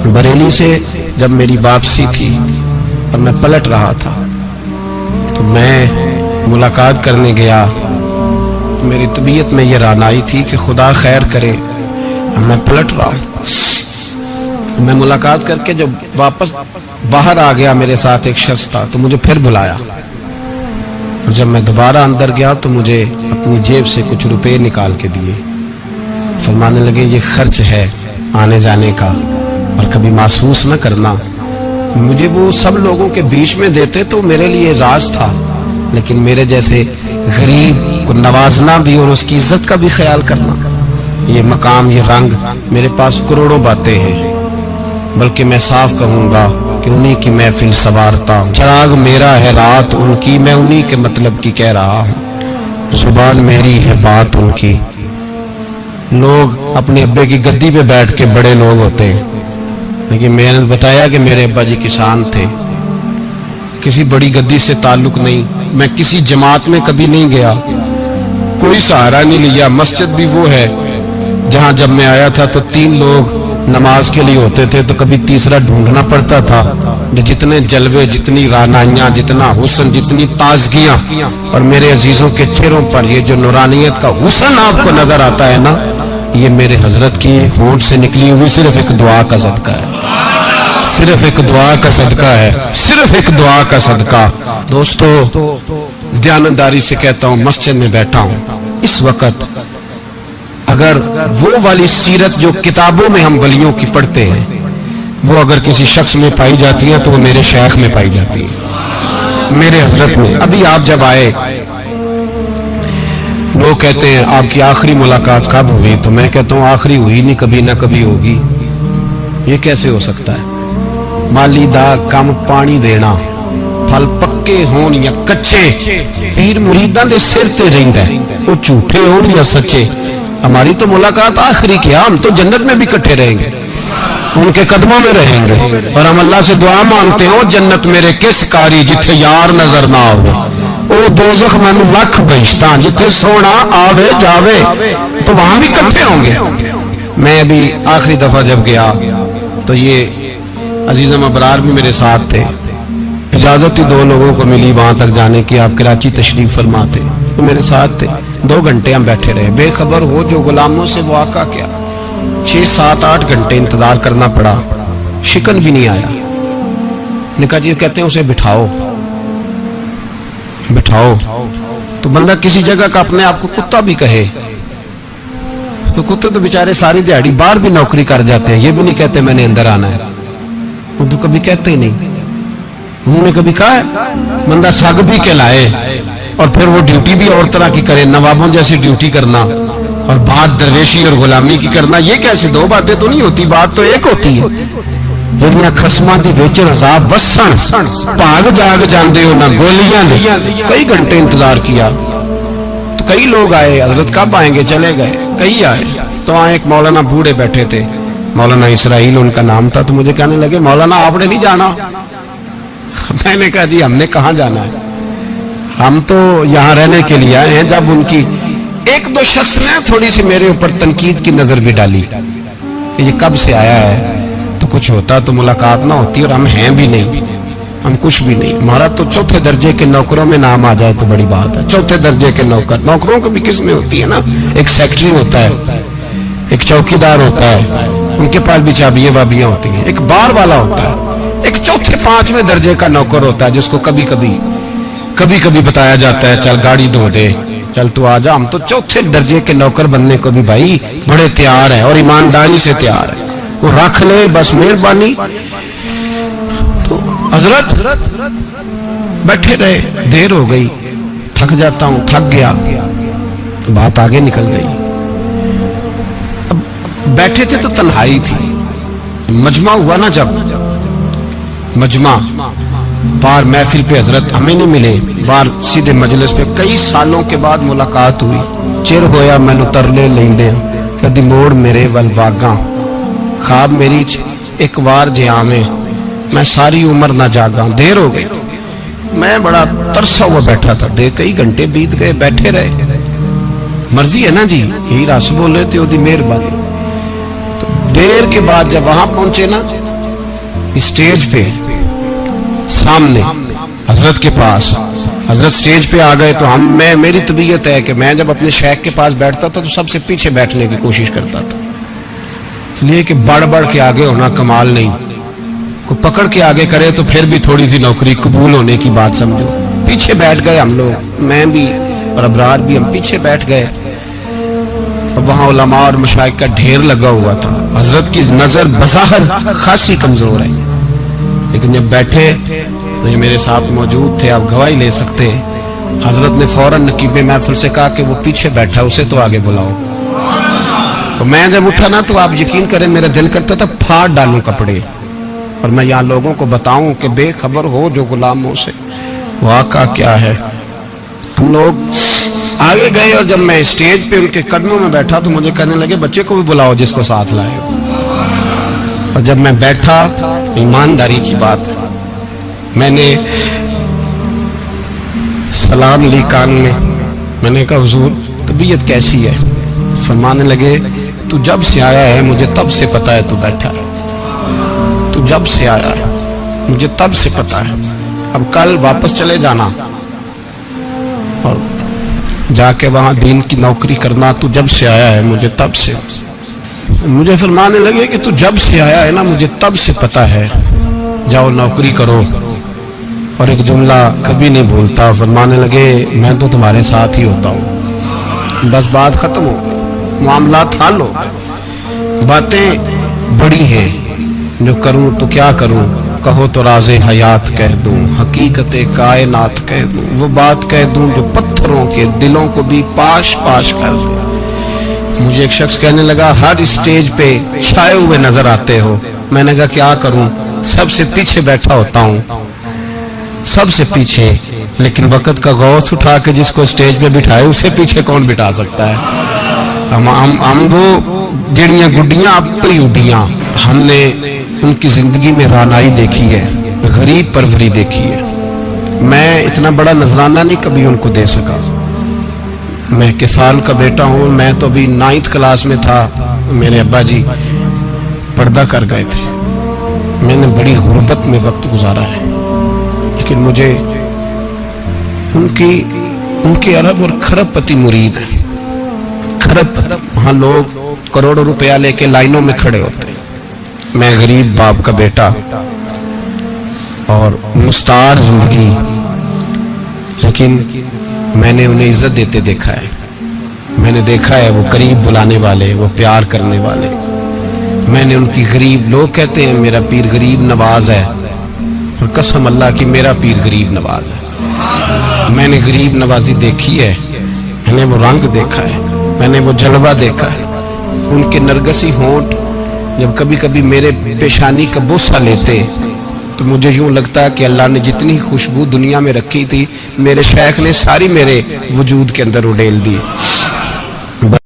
बरेली से जब मेरी वापसी थी और मैं पलट रहा था तो मैं मुलाकात करने गया। मेरी तबीयत में ये रानाई थी कि खुदा खैर करे, मैं पलट रहा हूँ। मैं मुलाकात करके जब वापस बाहर आ गया, मेरे साथ एक शख्स था तो मुझे फिर बुलाया, और जब मैं दोबारा अंदर गया तो मुझे अपनी जेब से कुछ रुपए निकाल के दिए। फरमाने लगे ये खर्च है आने जाने का, और कभी महसूस न करना। मुझे वो सब लोगों के बीच में देते तो मेरे लिए एजाज था, लेकिन मेरे जैसे गरीब को नवाजना भी और उसकी इज्जत का भी ख्याल करना, ये मकाम, ये रंग, मेरे पास करोड़ों बातें हैं, बल्कि मैं साफ कहूंगा कि उन्हीं की महफिल सवारता हूँ। चिराग मेरा है रात उनकी, मैं उन्हीं के मतलब की कह रहा हूँ। जुबान मेरी है बात उनकी। लोग अपने अब्बे की गद्दी पे बैठ के बड़े लोग होते हैं, लेकिन मैंने बताया कि मेरे अब्बा जी किसान थे, किसी बड़ी गद्दी से ताल्लुक नहीं। मैं किसी जमात में कभी नहीं गया, कोई सहारा नहीं लिया। मस्जिद भी वो है जहां जब मैं आया था तो 3 लोग नमाज के लिए होते थे, तो कभी तीसरा ढूंढना पड़ता था। जितने जलवे, जितनी रानाइयां, जितना हुस्न, जितनी ताजगियां, और मेरे अजीजों के चेहरों पर ये जो नूरानियत का हुस्न आपको नजर आता है ना, ये मेरे हजरत की होंठ से निकली हुई सिर्फ एक दुआ का सदका है, सिर्फ एक दुआ का सदका है, सिर्फ एक दुआ का सदका। दोस्तों, ध्यानदारी से कहता हूं, मस्जिद में बैठा हूं इस वक्त, अगर वो वाली सीरत जो किताबों में हम वलियों की पढ़ते हैं, वो अगर किसी शख्स में पाई जाती है तो वो मेरे शेख में पाई जाती है, मेरे हजरत में। अभी आप जब आए, लोग कहते हैं आपकी आखिरी मुलाकात कब हुई, तो मैं कहता हूँ आखिरी हुई नहीं, कभी ना कभी होगी। ये कैसे हो सकता है? माली दा कम पानी देना, फल पक्के होन या कच्चे, पीर मुरीदां दे सिर ते रहिंदा है, वो झूठे होन या सच्चे। हमारी तो मुलाकात आखिरी की, हम तो जन्नत में भी इकट्ठे रहेंगे, उनके कदमों में रहेंगे, और हम अल्लाह से दुआ मांगते हो जन्नत मेरे किस कारी जिथे यार नजर ना आवे, ओ दोज़ख मैनू लख बहिश्तां जिथे सोना आवे जावे, तो वहां भी इकट्ठे होंगे। मैं अभी आखिरी दफा जब गया तो ये अजीज़म अबरार भी मेरे साथ थे, इजाजत ही 2 लोगों को मिली वहां तक जाने की, आप कराची तशरीफ फरमाते, तो मेरे साथ थे। 2 घंटे हम बैठे रहे, बेखबर हो जो गुलामों से वाक़ा क्या। 6, 7, 8 घंटे इंतजार करना पड़ा, शिकन भी नहीं आया। निका जी कहते हैं उसे बिठाओ बिठाओ, तो बंदा किसी जगह का अपने आप को कुत्ता भी कहे, तो कुत्ते तो बेचारे सारी दिहाड़ी बाहर भी नौकरी कर जाते हैं, ये भी नहीं कहते मैंने अंदर आना है, वो तो कभी कहते ही नहीं। उन्होंने कभी कहा है बंदा सग भी कहलाए और फिर वो ड्यूटी भी और तरह की करे, नवाबों जैसी ड्यूटी करना और बात दरवेशी और गुलामी की करना, ये कैसे? 2 बातें तो नहीं होती, बात तो एक होती है। दुनिया खसमा दी वेचन अजाब वसन भाग जाग जाते हो ना गोलियां ने। कई घंटे इंतजार किया तो कई लोग आए, हजरत कब आएंगे, चले गए। कई आए तो वहां एक मौलाना बूढ़े बैठे थे, मौलाना इसराइल उनका नाम था, तो मुझे कहने लगे मौलाना आपने नहीं जाना? मैंने कहा जी हमने कहाँ जाना है, हम तो यहाँ रहने के लिए आए हैं। जब उनकी 1-2 शख्स ने थोड़ी सी मेरे ऊपर तनकीद की नजर भी डाली कि ये कब से आया है, तो कुछ होता तो मुलाकात ना होती, और हम हैं भी नहीं, हम कुछ भी नहीं। हमारा तो 4थे दर्जे के नौकरों में नाम आ जाए तो बड़ी बात है। 4थे दर्जे के नौकर, नौकरों को भी किस में होती है ना, एक सेक्रेटरी होता है, एक चौकीदार होता है, उनके पास भी चाबियां वाबियां होती हैं, एक बार वाला होता है, एक 4थे 5वें दर्जे का नौकर होता है जिसको कभी कभी बताया जाता है चल गाड़ी धो दे, चल तू आ जा। हम तो 4थे दर्जे के नौकर बनने को भी भाई बड़े तैयार है और ईमानदारी से तैयार है, वो रख ले बस मेहरबानी। तो हजरत बैठे रहे, देर हो गई, थक जाता हूं, थक गया, बात आगे निकल गई। अब बैठे थे तो तन्हाई थी, मजमा हुआ ना, जब मजमा बार महफिल पे हजरत हमें नहीं मिले, बार सीधे मजलिस पे कई सालों के बाद मुलाकात हुई। चिर होया मैनू तरले लेंदे कदी मोड़ मेरे वल वागा, ख्वाब मेरी एक बार जे आवे मैं सारी उम्र ना जागा। देर हो गई, मैं बड़ा तरसा हुआ बैठा था, कई घंटे बीत गए, बैठे रहे। मर्जी है ना जी, यही रस बोले तो ओदी मेहरबानी। तो देर के बाद जब वहां पहुंचे ना, اسٹیج پہ سامنے حضرت کے پاس، حضرت سٹیج پہ آ گئے تو میری طبیعت ہے کہ میں جب اپنے شیخ کے پاس بیٹھتا تھا تو سب سے پیچھے بیٹھنے کی کوشش کرتا تھا، اس لیے کہ بڑھ بڑھ کے آگے ہونا کمال نہیں، کوئی پکڑ کے آگے کرے تو پھر بھی تھوڑی سی نوکری قبول ہونے کی بات سمجھو۔ پیچھے بیٹھ گئے ہم لوگ، میں بھی اور ابرار بھی، ہم پیچھے بیٹھ گئے۔ اب وہاں علماء اور مشائخ کا ڈھیر لگا ہوا تھا، حضرت کی نظر بظاہر خاصی کمزور ہے، لیکن جب بیٹھے تو یہ میرے ساتھ موجود تھے، آپ گواہی لے سکتے ہیں، حضرت نے فوراً نقیب محفل سے کہا کہ وہ پیچھے بیٹھا اسے تو آگے بلاؤ۔ تو میں جب اٹھا نا تو آپ یقین کریں میرا دل کرتا تھا پھاڑ ڈالوں کپڑے اور میں یہاں لوگوں کو بتاؤں کہ بے خبر ہو جو غلاموں سے واقعہ کیا ہے۔ ہم لوگ آگے گئے اور جب میں اسٹیج پہ ان کے قدموں میں بیٹھا تو مجھے کہنے لگے بچے کو بھی بلاؤ جس کو ساتھ لائے ہو، اور جب میں بیٹھا ایمانداری کی بات میں نے سلام لی کان میں نے کہا حضور طبیعت کیسی ہے؟ فرمانے لگے تو جب سے آیا ہے مجھے تب سے پتا ہے تو بیٹھا ہے، تو جب سے آیا ہے مجھے تب سے پتا ہے، اب کل واپس چلے جانا اور جا کے وہاں دین کی نوکری کرنا، تو جب سے آیا ہے مجھے تب سے۔ مجھے فرمانے لگے کہ تو جب سے آیا ہے نا مجھے تب سے پتا ہے، جاؤ نوکری کرو۔ اور ایک جملہ کبھی نہیں بھولتا، فرمانے لگے میں تو تمہارے ساتھ ہی ہوتا ہوں، بس بات ختم ہو گئی، معاملات حل ہو گئے۔ باتیں بڑی ہیں جو کروں تو کیا کروں، کہو تو راز حیات کہہ دوں، حقیقت کائنات کہہ دوں، وہ بات کہہ دوں جو پتھروں کے دلوں کو بھی پاش پاش کر دوں۔ مجھے ایک شخص کہنے لگا ہر اسٹیج پہ چھائے ہوئے نظر آتے ہو۔ میں نے کہا کیا کروں، سب سے پیچھے بیٹھا ہوتا ہوں، سب سے پیچھے، لیکن وقت کا غوث اٹھا کے جس کو اسٹیج پہ بٹھائے اسے پیچھے کون بٹھا سکتا ہے؟ ہم وہ جڑیاں گڈیاں اپنی اڈیاں، ہم نے ان کی زندگی میں رانائی دیکھی ہے، غریب پروری دیکھی ہے۔ میں اتنا بڑا نذرانہ نہیں کبھی ان کو دے سکا، میں کسان کا بیٹا ہوں، میں تو ابھی 9th کلاس میں تھا، میرے ابا جی پردہ کر گئے تھے، میں نے بڑی غربت میں وقت گزارا ہے، لیکن مجھے ان کے ارب اور کھرب پتی مرید ہیں۔ کھرب وہاں لوگ کروڑوں روپیہ لے کے لائنوں میں کھڑے ہوتے ہیں، میں غریب باپ کا بیٹا اور مستعار زندگی، لیکن میں نے انہیں عزت دیتے دیکھا ہے، میں نے دیکھا ہے وہ قریب بلانے والے، وہ پیار کرنے والے، میں نے ان کی غریب، لوگ کہتے ہیں میرا پیر غریب نواز ہے، اور قسم اللہ کی میرا پیر غریب نواز ہے۔ میں نے غریب نوازی دیکھی ہے، میں نے وہ رنگ دیکھا ہے، میں نے وہ جلوہ دیکھا ہے، ان کے نرگسی ہونٹ جب کبھی کبھی میرے پیشانی کا بوسہ لیتے تو مجھے یوں لگتا ہے کہ اللہ نے جتنی خوشبو دنیا میں رکھی تھی میرے شیخ نے ساری میرے وجود کے اندر اڈیل دی۔